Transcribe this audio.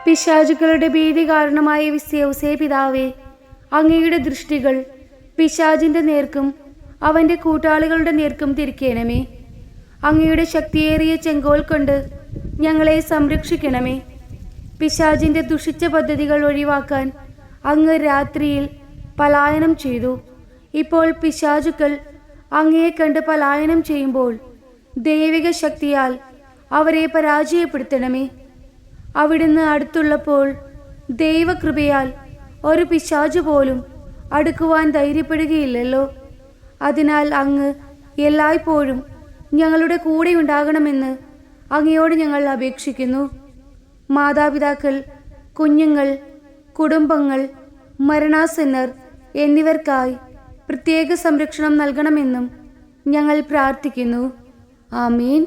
പിശാചുക്കളുടെ ഭീതി കാരണമായ വിസ്യൗസേ പിതാവേ, അങ്ങയുടെ ദൃഷ്ടികൾ പിശാചിന്റെ നേർക്കും അവന്റെ കൂട്ടാളികളുടെ നേർക്കും തിരിക്കണമേ. അങ്ങയുടെ ശക്തിയേറിയ ചെങ്കോൽ കൊണ്ട് ഞങ്ങളെ സംരക്ഷിക്കണമേ. പിശാചിന്റെ ദുഷിച്ച പദ്ധതികൾ ഒഴിവാക്കാൻ അങ്ങ് രാത്രിയിൽ പലായനം ചെയ്തു. ഇപ്പോൾ പിശാചുക്കൾ അങ്ങയെ കണ്ട് പലായനം ചെയ്യുമ്പോൾ ദൈവിക ശക്തിയാൽ അവരെ പരാജയപ്പെടുത്തണമേ. അവിടുന്ന് അടുത്തുള്ളപ്പോൾ ദൈവകൃപയാൽ ഒരു പിശാചു പോലും അടുക്കുവാൻ ധൈര്യപ്പെടുകയില്ലല്ലോ. അതിനാൽ അങ്ങ് എല്ലായ്പ്പോഴും ഞങ്ങളുടെ കൂടെ ഉണ്ടാകണമെന്ന് അങ്ങയോട് ഞങ്ങൾ അപേക്ഷിക്കുന്നു. മാതാപിതാക്കൾ, കുഞ്ഞുങ്ങൾ, കുടുംബങ്ങൾ, മരണാസന്നർ എന്നിവർക്കായി പ്രത്യേക സംരക്ഷണം നൽകണമെന്നും ഞങ്ങൾ പ്രാർത്ഥിക്കുന്നു. ആമീൻ.